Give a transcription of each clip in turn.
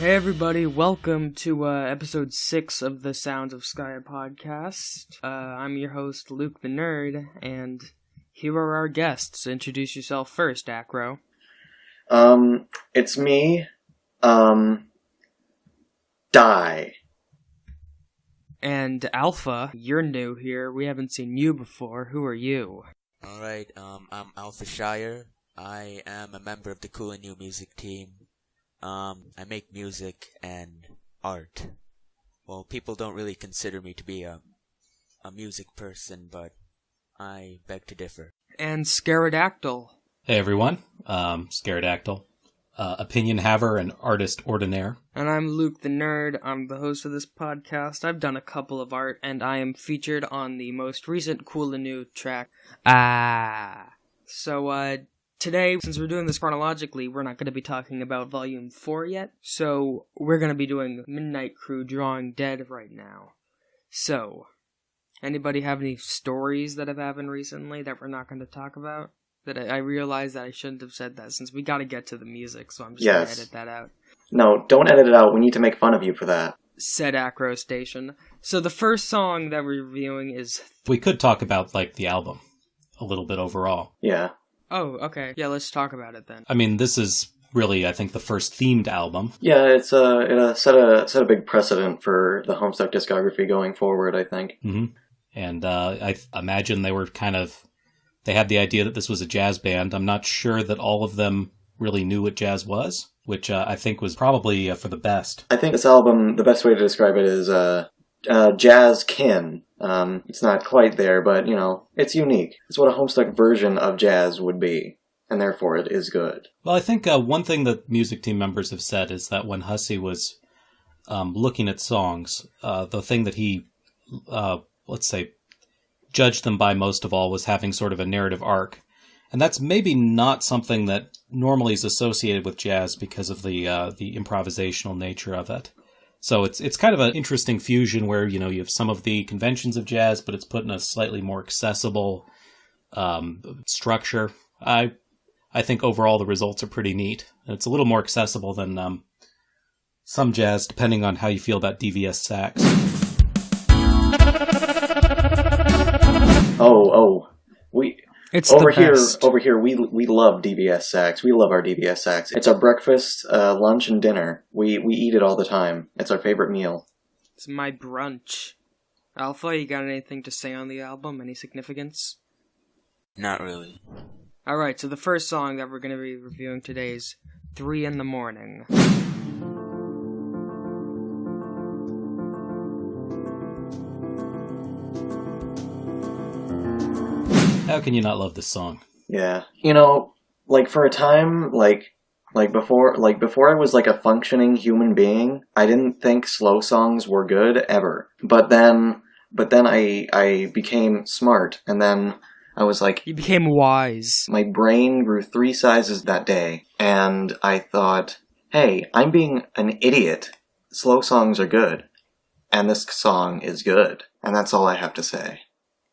Hey everybody, welcome to episode 6 of the Sounds of Skaia podcast. I'm your host, Luke the Nerd, and here are our guests. Introduce yourself first, Acro. It's me, Die. And Alpha, you're new here. We haven't seen you before. Who are you? Alright, I'm Alpha Shire. I am a member of the Cool and New Music team. I make music and art. Well, people don't really consider me to be a music person, but I beg to differ. And Scarodactyl. Hey everyone, Scarodactyl, opinion haver and artist ordinaire. And I'm Luke the Nerd. I'm the host of this podcast. I've done a couple of art, and I am featured on the most recent Cool and New track. Today, since we're doing this chronologically, we're not going to be talking about Volume 4 yet, so we're going to be doing Midnight Crew Drawing Dead right now. So, anybody have any stories that have happened recently that we're not going to talk about? That I realized that I shouldn't have said that, since we got to get to the music, so I'm just going to edit that out. No, don't edit it out. We need to make fun of you for that. Said Acro Station. So the first song that we're reviewing is... We could talk about, the album a little bit overall. Yeah. Oh, okay. Yeah, let's talk about it then. I mean, this is really, I think, the first themed album. Yeah, it set a big precedent for the Homestuck discography going forward, I think. Mm-hmm. And I imagine they had the idea that this was a jazz band. I'm not sure that all of them really knew what jazz was, which I think was probably for the best. I think this album, the best way to describe it is jazz kin. It's not quite there, but, it's unique. It's what a Homestuck version of jazz would be, and therefore it is good. Well, I think one thing that music team members have said is that when Hussey was looking at songs, the thing that he, judged them by most of all was having sort of a narrative arc. And that's maybe not something that normally is associated with jazz because of the improvisational nature of it. So it's kind of an interesting fusion where, you have some of the conventions of jazz, but it's put in a slightly more accessible structure. I think overall the results are pretty neat. It's a little more accessible than some jazz, depending on how you feel about DVS sax. Over here, we love DVS sax. We love our DVS sax. It's our breakfast, lunch, and dinner. We eat it all the time. It's our favorite meal. It's my brunch. Alpha, you got anything to say on the album? Any significance? Not really. Alright, so the first song that we're going to be reviewing today is 3 in the Morning. How can you not love this song? Yeah. For a time, before I was a functioning human being, I didn't think slow songs were good ever. But then I became smart, and then I was like... You became wise. My brain grew 3 sizes that day, and I thought, hey, I'm being an idiot. Slow songs are good. And this song is good. And that's all I have to say.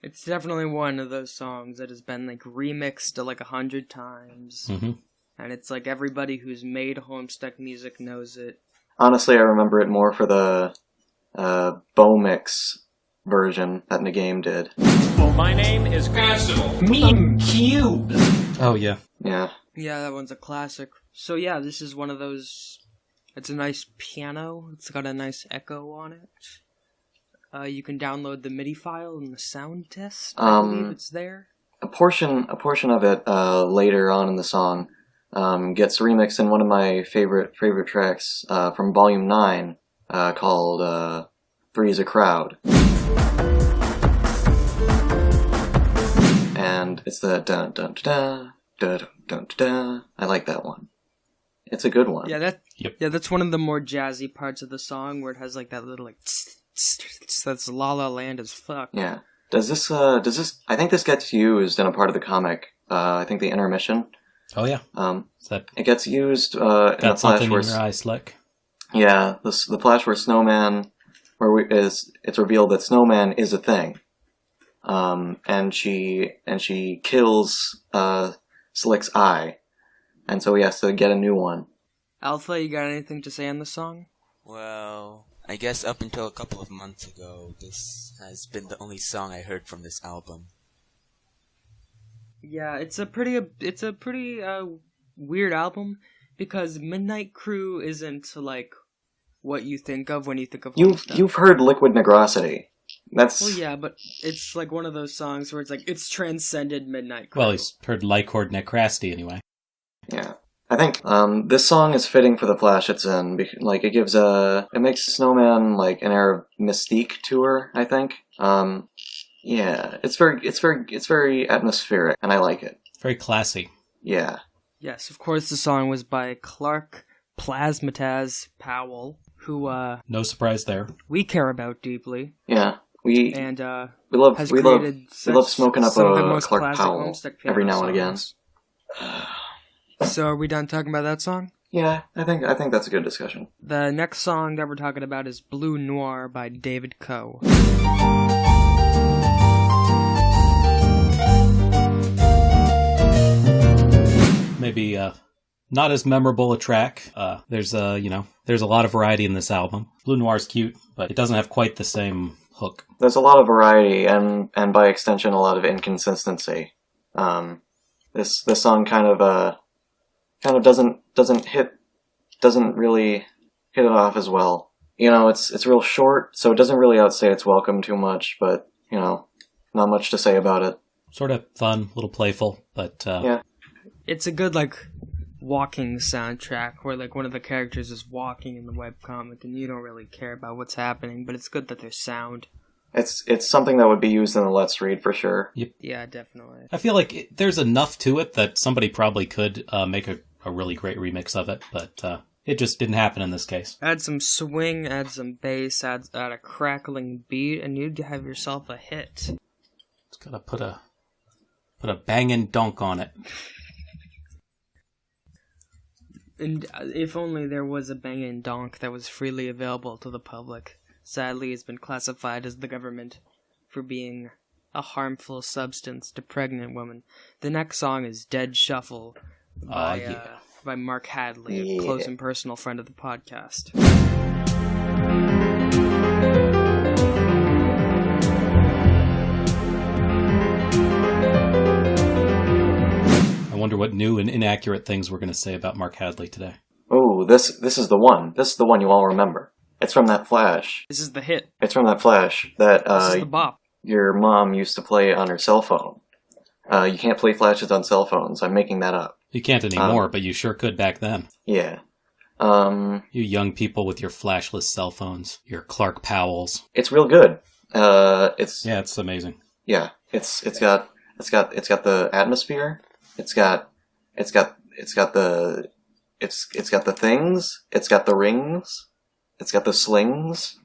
It's definitely one of those songs that has been, remixed 100 times. Mm-hmm. And it's everybody who's made Homestuck music knows it. Honestly, I remember it more for the Bow Mix version that Nagame did. Well, my name is Cassidy. Meme Cube. Oh, yeah. Yeah. Yeah, that one's a classic. So yeah, this is one of those... It's a nice piano. It's got a nice echo on it. You can download the MIDI file in the sound test. I believe it's there. A portion of it later on in the song gets remixed in one of my favorite tracks from Volume 9 called Three's a Crowd. And it's the dun dun dun dun dun dun. I like that one. It's a good one. Yeah, that's one of the more jazzy parts of the song where it has that little that's La La Land as fuck. Yeah. Does this I think this gets used in a part of the comic. I think the intermission. Oh yeah. It gets used in got a flash something where in your eye, Slick. Yeah, the flash where Snowman it's revealed that Snowman is a thing. And she kills Slick's eye. And so he has to get a new one. Alpha, you got anything to say on the song? Well, I guess up until a couple of months ago, this has been the only song I heard from this album. Yeah, it's a pretty weird album because Midnight Crew isn't like what you think of when you think of Homestuck. You've heard Liquid Negrosity. That's Well, yeah, but it's like one of those songs where it's like it's transcended Midnight Crew. Well, he's heard Lycord Necrasty anyway. yeah. I think this song is fitting for the flash it's in. Like it makes Snowman like an air of mystique to her. I think. Yeah, it's very atmospheric, and I like it. Very classy. Yeah. Yes, of course, the song was by Clark Plasmataz Powell, who No surprise there. we care about deeply, Yeah. We and love has we love created we love smoking up some of the a most Clark classic Powell Homestuck every piano now and again. songs. So, are we done talking about that song? Yeah, I think that's a good discussion. The next song that we're talking about is Blue Noir by David Coe. Maybe not as memorable a track. There's a lot of variety in this album. Blue Noir's cute, but it doesn't have quite the same hook. There's a lot of variety and by extension a lot of inconsistency. This song kind of doesn't really hit it off as well. You know, it's real short, so it doesn't really outstay its welcome too much, but you know, not much to say about it. Sort of fun, a little playful, but Yeah. It's a good, like, walking soundtrack where, like, one of the characters is walking in the webcomic and you don't really care about what's happening, but it's good that there's sound. It's something that would be used in the Let's Read for sure. Yeah, definitely. I feel like there's enough to it that somebody probably could make a really great remix of it, but it just didn't happen in this case. Add some swing, add some bass, add a crackling beat, and you'd have yourself a hit. It's gotta put a bangin' dunk on it. And if only there was a bangin' donk that was freely available to the public. Sadly, it's been classified as the government for being a harmful substance to pregnant women. The next song is Dead Shuffle by Mark Hadley, a close and personal friend of the podcast. I wonder what new and inaccurate things we're going to say about Mark Hadley today. Oh, this is the one. This is the one you all remember. It's from that Flash. This is the hit. It's from that Flash that This is the bop. your mom used to play on her cell phone. You can't play Flashes on cell phones. I'm making that up. You can't anymore, but you sure could back then. Yeah. You young people with your flashless cell phones, your Clark Powells. It's real good. It's amazing. Yeah. It's got the atmosphere. It's got the things. It's got the rings. It's got the slings.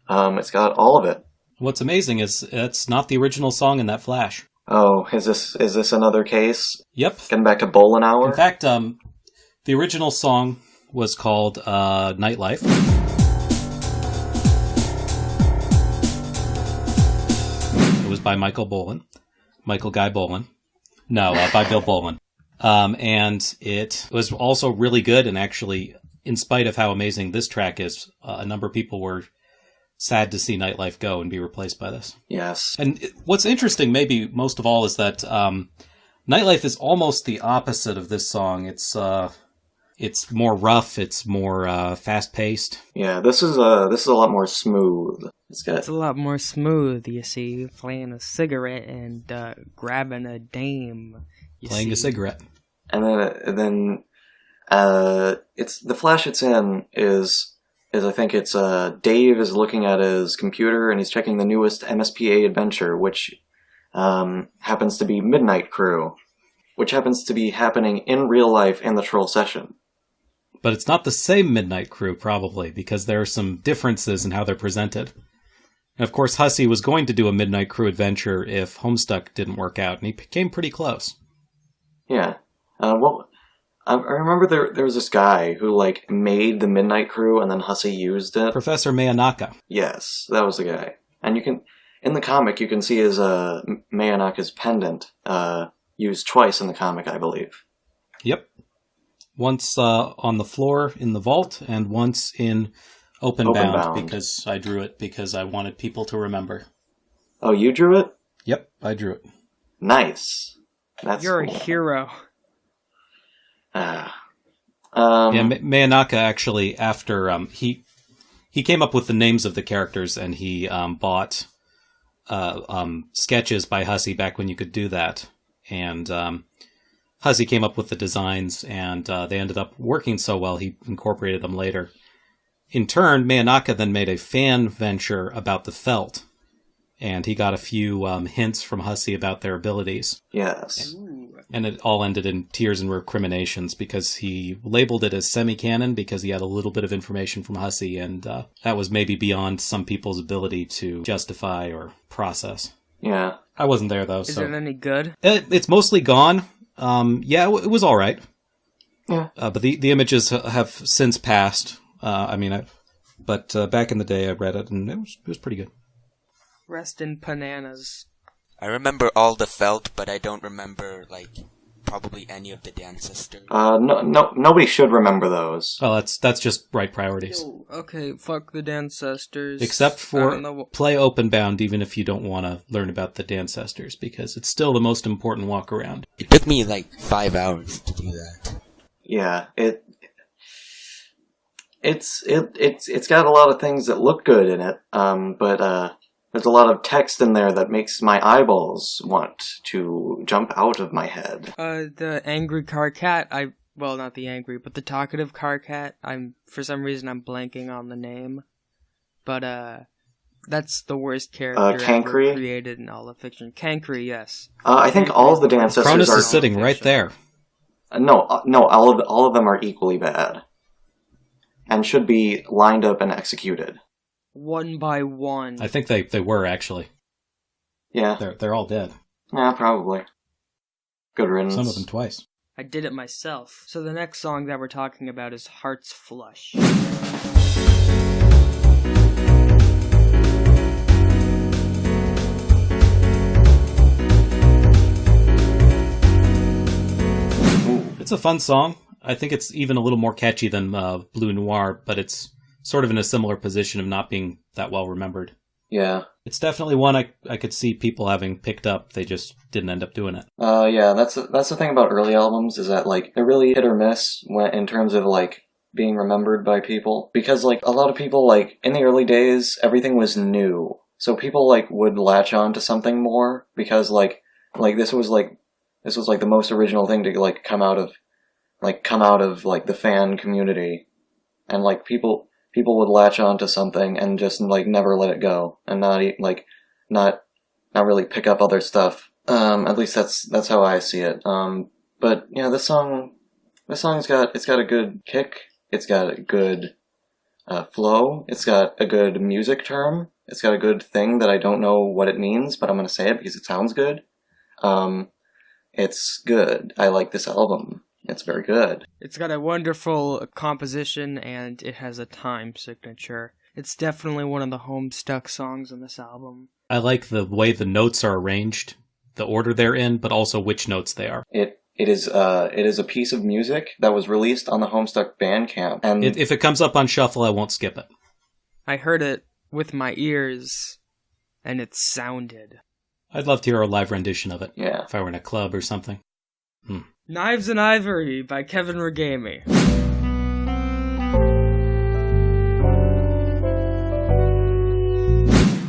It's got all of it. What's amazing is it's not the original song in that Flash. Oh, is this another case? Yep. Getting back to Bowling Hour? In fact, the original song was called Nightlife. It was by Michael Guy Bolin. No, by Bill Bolin. And it was also really good, and actually, in spite of how amazing this track is, a number of people were sad to see Nightlife go and be replaced by this. Yes. And what's interesting, maybe most of all, is that Nightlife is almost the opposite of this song. It's more rough. It's more fast-paced. Yeah, this is a lot more smooth. It's a lot more smooth, you see, playing a cigarette and grabbing a dame. Playing a cigarette. And then it's the Flash it's in is I think it's Dave is looking at his computer and he's checking the newest MSPA adventure, which happens to be Midnight Crew, which happens to be happening in real life in the Troll Session. But it's not the same Midnight Crew, probably, because there are some differences in how they're presented. And of course, Hussey was going to do a Midnight Crew adventure if Homestuck didn't work out, and he came pretty close. Yeah. I remember there was this guy who, made the Midnight Crew, and then Hussey used it. Professor Mayanaka. Yes, that was the guy. And in the comic, you can see his, Mayanaka's pendant, used twice in the comic, I believe. Yep. Once on the floor in the vault, and once in Openbound, Openbound. because I drew it because I wanted people to remember. Oh, you drew it? Yep, I drew it. Nice. That's You're cool. a hero. Ah. Yeah, Mayanaka actually, after he came up with the names of the characters, and he bought sketches by Hussey back when you could do that, and Hussey came up with the designs, and they ended up working so well he incorporated them later. In turn, Mayanaka then made a fan venture about the felt, and he got a few hints from Hussey about their abilities. Yes. And it all ended in tears and recriminations because he labeled it as semi-canon because he had a little bit of information from Hussey, and that was maybe beyond some people's ability to justify or process. Yeah. I wasn't there, though. Is so it any good? It's mostly gone. Yeah, it was all right. Yeah. But the images have since passed. But back in the day I read it, and it was pretty good. Rest in bananas. I remember all the felt, but I don't remember, probably any of the dance sisters. Nobody should remember those. Well, that's just right priorities. Yo, okay, fuck the Dancestors. Except I for don't know play Openbound, even if you don't want to learn about the Dancestors, because it's still the most important walk around. It took me 5 hours to do that. Yeah, it's got a lot of things that look good in it, but there's a lot of text in there that makes my eyeballs want to jump out of my head. The angry car cat, well, not the angry, but the talkative car cat, for some reason I'm blanking on the name. But, that's the worst character Cancri? ever created in all of fiction. Cancri, yes. I think all of the dance sisters Cronus are... is sitting right there. No, all of them are equally bad. And should be lined up and executed. One by one. I think they were, actually. Yeah. They're all dead. Yeah, probably. Good riddance. Some of them twice. I did it myself. So the next song that we're talking about is Heart's Flush. It's a fun song. I think it's even a little more catchy than Blue Noir, but it's sort of in a similar position of not being that well remembered. Yeah. It's definitely one I could see people having picked up. They just didn't end up doing it. Yeah, that's the thing about early albums, is that, they're really hit or miss in terms of, being remembered by people. Because, a lot of people, in the early days, everything was new. So people, would latch on to something more, because, this was the most original thing to, come out of the fan community. And, people would latch on to something and just, never let it go. And not really pick up other stuff. At least that's how I see it. But, this song's got a good kick. It's got a good, flow. It's got a good music term. It's got a good thing that I don't know what it means, but I'm gonna say it because it sounds good. It's good. I like this album. It's very good. It's got a wonderful composition, and it has a time signature. It's definitely one of the Homestuck songs on this album. I like the way the notes are arranged, the order they're in, but also which notes they are. It is a piece of music that was released on the Homestuck Bandcamp, and If it comes up on shuffle, I won't skip it. I heard it with my ears, and it sounded. I'd love to hear a live rendition of it. yeah. If I were in a club or something. Knives and Ivory by Kevin Regami.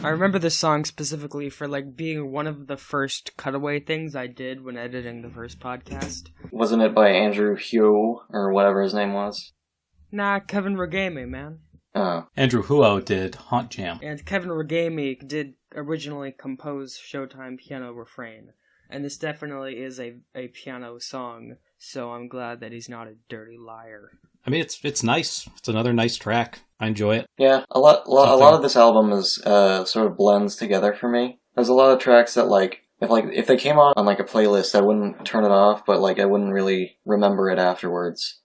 I remember this song specifically for being one of the first cutaway things I did when editing the first podcast. Wasn't it by Andrew Hugh or whatever his name was? Nah, Kevin Regami, man. Oh. Andrew Huo did Haunt Jam. And Kevin Regami did originally compose Showtime Piano Refrain. And this definitely is a piano song, so I'm glad that he's not a dirty liar. I mean, it's nice. It's another nice track. I enjoy it. Yeah, a lot of this album is sort of blends together for me. There's a lot of tracks that if they came on a playlist, I wouldn't turn it off, but I wouldn't really remember it afterwards.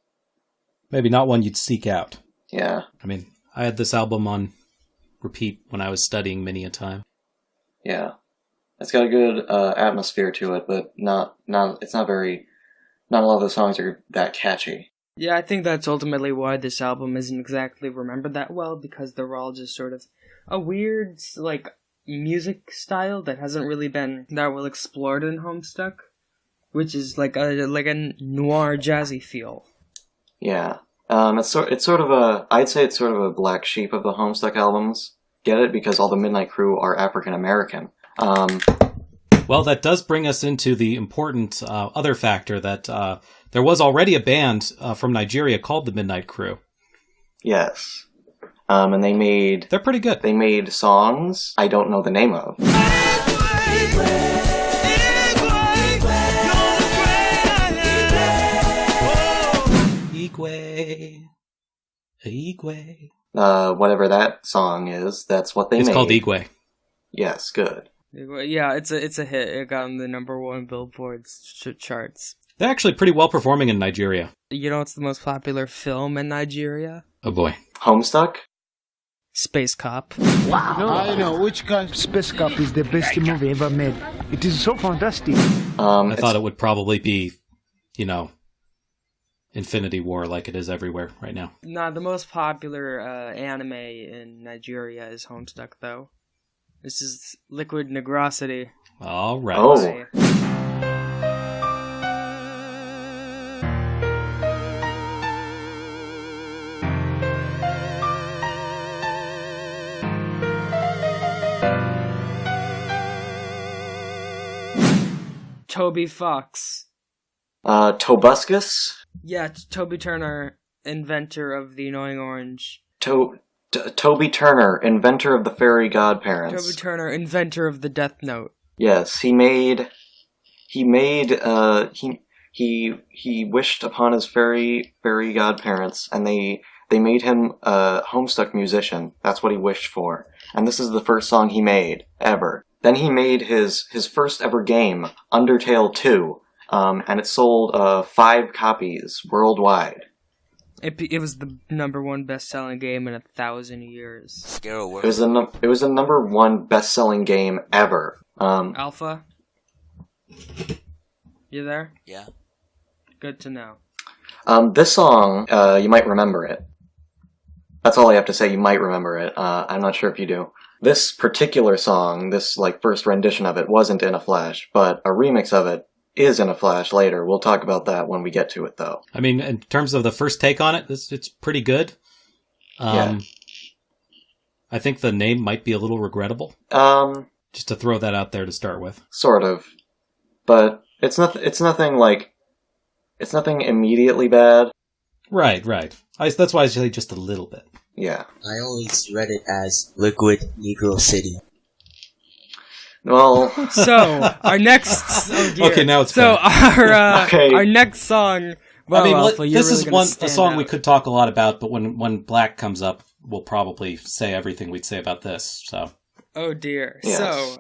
Maybe not one you'd seek out. Yeah. I mean, I had this album on repeat when I was studying many a time. Yeah. It's got a good atmosphere to it, but not a lot of the songs are that catchy. Yeah, I think that's ultimately why this album isn't exactly remembered that well, because they're all just sort of a weird, like, music style that hasn't really been that well explored in Homestuck, which is like a noir jazzy feel. Yeah. It's sort of I'd say it's sort of a black sheep of the Homestuck albums. Get it? Because all the Midnight Crew are African American. Well, that does bring us into the important other factor that there was already a band from Nigeria called the Midnight Crew. Yes. And they're pretty good. They made songs I don't know the name of. Igwe. Whatever that song is, that's what they made. It's called Igwe. Yes, good. Yeah, it's a hit. It got on the #1 Billboard charts. They're actually pretty well performing in Nigeria. You know what's the most popular film in Nigeria? Oh boy. Homestuck? Space Cop. Wow. I know which kind of Space Cop is the best movie ever made. It is so fantastic. I thought it would probably be, Infinity War like it is everywhere right now. Nah, the most popular anime in Nigeria is Homestuck, though. This is Liquid Negrosity. All right. Oh. Toby Fox. Tobuscus? Yeah, Toby Turner, inventor of the Annoying Orange. Toby Turner, inventor of the Fairy Godparents. Toby Turner, inventor of the Death Note. Yes, he wished upon his fairy godparents, and they made him a Homestuck musician. That's what he wished for. And this is the first song he made, ever. Then he made his first ever game, Undertale 2, and it sold 5 copies worldwide. It was the #1 best-selling game in 1,000 years. It was the #1 best-selling game ever. Alpha? You there? Yeah. Good to know. This song, you might remember it. That's all I have to say, you might remember it. I'm not sure if you do. This particular song, this first rendition of it, wasn't in a Flash, but a remix of it is in a Flash later. We'll talk about that when we get to it, though. I mean, in terms of the first take on it, it's pretty good. Yeah. I think the name might be a little regrettable. Just to throw that out there to start with. Sort of. But it's nothing immediately bad. Right. That's why I say just a little bit. Yeah. I always read it as Liquid Negro City. Well, so our next okay, now it's so okay. Our next song. Well, Alpha, this really is a song we could talk a lot about, but when Black comes up, we'll probably say everything we'd say about this. So. Oh dear. Yes. So,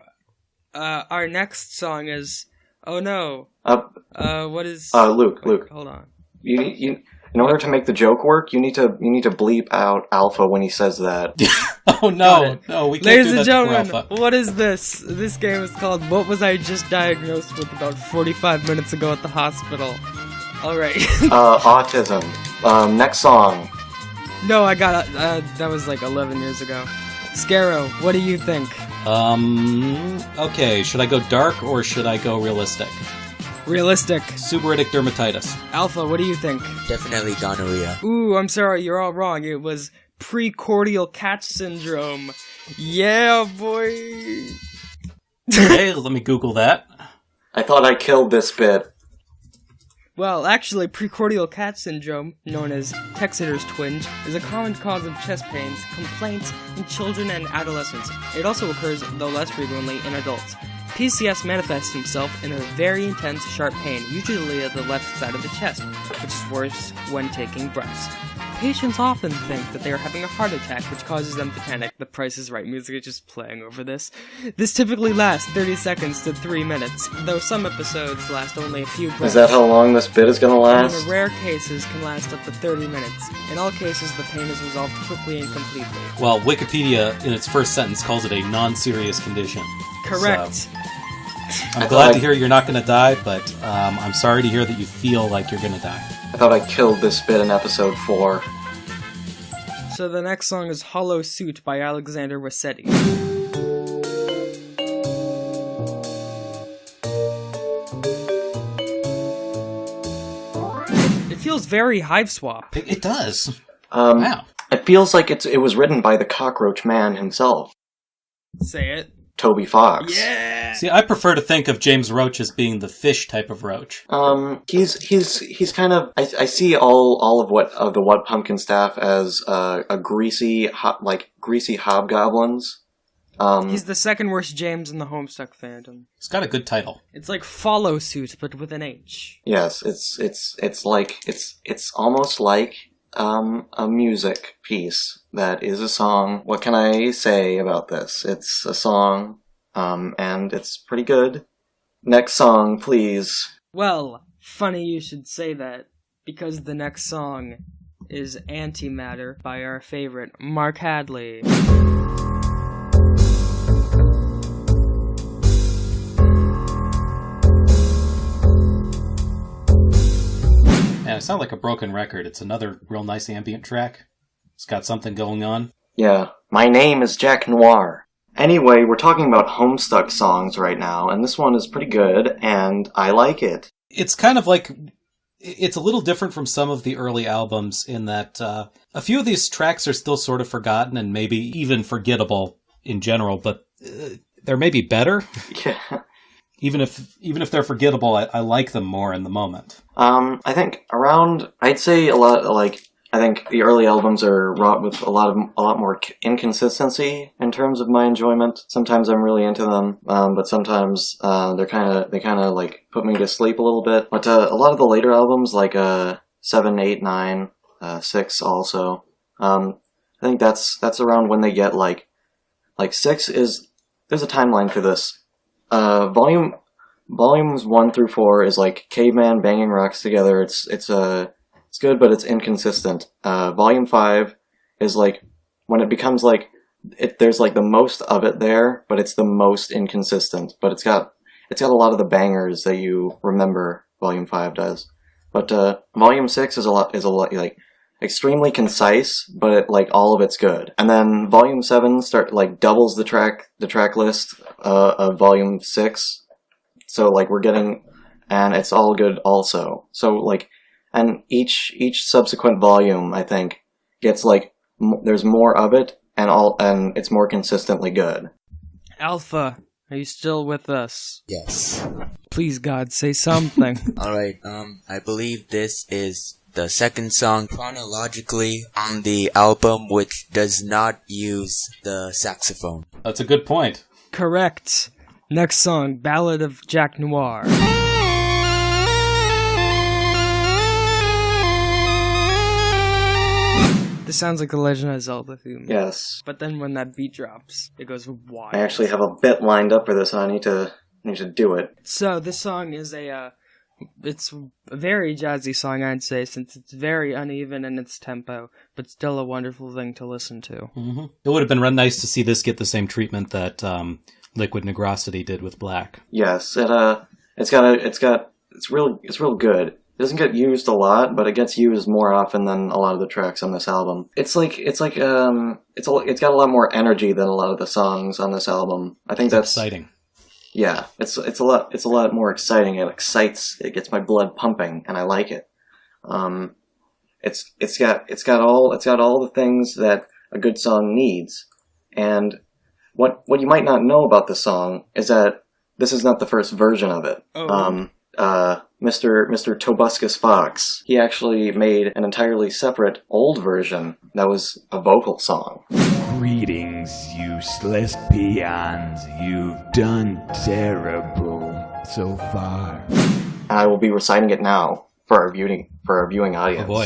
our next song is. Oh no. What is? Luke. Hold on. You in order to make the joke work, you need to bleep out Alpha when he says that. Oh no, we can't Ladies do that and gentlemen, to Alpha. what is this? This game is called What Was I Just Diagnosed With About 45 minutes ago at the hospital. Alright. Autism. Next song. No, I got that was like 11 years ago. Scarrow, what do you think? Okay, should I go dark or should I go realistic? Realistic. Subarytic dermatitis. Alpha, what do you think? Definitely gonorrhea. Ooh, I'm sorry, you're all wrong. It was precordial catch syndrome. Yeah, boy. Hey, let me Google that. I thought I killed this bit. Well, actually, precordial catch syndrome, known as Texeter's twinge, is a common cause of chest pains, complaints in children and adolescents. It also occurs, though less frequently, in adults. PCS manifests himself in a very intense, sharp pain, usually at the left side of the chest, which is worse when taking breaths. Patients often think that they are having a heart attack, which causes them to panic. The Price is Right music is just playing over this. This typically lasts 30 seconds to 3 minutes, though some episodes last only a few breaths. Is that how long this bit is gonna And last? in rare cases can last up to 30 minutes. In all cases, the pain is resolved quickly and completely. Well, Wikipedia, in its first sentence, calls it a non-serious condition. Correct. I'm glad to hear you're not going to die, but I'm sorry to hear that you feel like you're going to die. I thought I killed this bit in episode 4. So the next song is Hollow Suit by Alexander Rossetti. It feels very Hive Swap. It does. Wow. It feels like it was written by the Cockroach Man himself. Say it. Toby Fox. Yeah! See, I prefer to think of James Roach as being the fish type of roach. He's kind of. I see all of the What Pumpkin staff as a greasy hobgoblins. He's the second worst James in the Homestuck fandom. It's got a good title. It's like Follow Suit, but with an H. Yes, it's almost like a music piece that is a song. What can I say about this? It's a song, and it's pretty good. Next song, please. Well, funny you should say that, because the next song is Antimatter by our favorite Mark Hadley. Yeah, it's not like a broken record. It's another real nice ambient track. It's got something going on. Yeah. My name is Jack Noir. Anyway, we're talking about Homestuck songs right now, and this one is pretty good, and I like it. It's kind of like... It's a little different from some of the early albums in that a few of these tracks are still sort of forgotten and maybe even forgettable in general, but they're maybe better. Yeah. Even if they're forgettable, I like them more in the moment. I think I'd say I think the early albums are wrought with a lot more inconsistency in terms of my enjoyment. Sometimes I'm really into them, but sometimes they kind of like put me to sleep a little bit. But a lot of the later albums, like 7, 8, 9, 6, also, I think that's around when they get like 6 is. There's a timeline for this. Volumes 1 through 4 is like caveman banging rocks together. It's good, but it's inconsistent. Volume 5 is like when it becomes like there's like the most of it there, but it's the most inconsistent. But it's got a lot of the bangers that you remember. Volume 5 does, but Volume 6 is a lot like extremely concise, but like all of it's good. And then Volume 7 doubles the track list of Volume 6. So like we're getting, and it's all good also. So like, and each subsequent volume, I think, gets like there's more of it, and it's more consistently good. Alpha, are you still with us? Yes. Please, God, say something. Alright, I believe this is the second song chronologically on the album which does not use the saxophone. That's a good point. Correct. Next song, Ballad of Jack Noir. This sounds like the Legend of Zelda theme. Yes. But then when that beat drops, it goes wild. I actually have a bit lined up for this, and I need to do it. So this song is it's a very jazzy song, I'd say, since it's very uneven in its tempo, but still a wonderful thing to listen to. Mm-hmm. It would have been nice to see this get the same treatment that Liquid Negrosity did with Black. Yes, it's real good. It doesn't get used a lot, but it gets used more often than a lot of the tracks on this album. It's got a lot more energy than a lot of the songs on this album. I think that's exciting. Yeah, it's a lot more exciting. It gets my blood pumping, and I like it. It's got all the things that a good song needs. And what you might not know about the song is that this is not the first version of it. Oh. Mr. Tobuscus Fox, he actually made an entirely separate old version that was a vocal song. Greetings, useless peons. You've done terrible so far. I will be reciting it now for our viewing audience. Oh boy.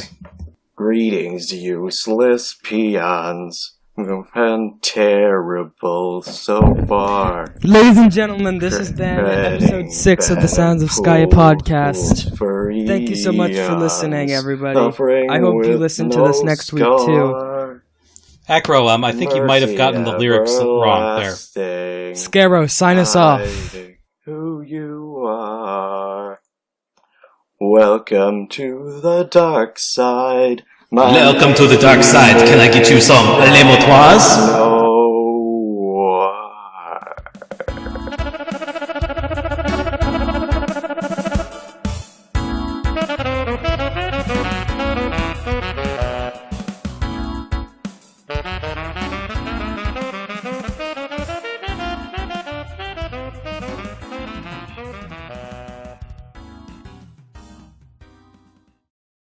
Greetings, useless peons. You've been terrible so far. Ladies and gentlemen, this has been episode 6 of the Sounds of Skaia podcast. Thank you so much for listening, everybody. I hope you listen to this next week, too. Acro, I think you might have gotten the lyrics wrong there. Scaro, sign us off. who you are. Welcome to the dark side. Welcome to the dark side. Can I get you some lemontoise? No,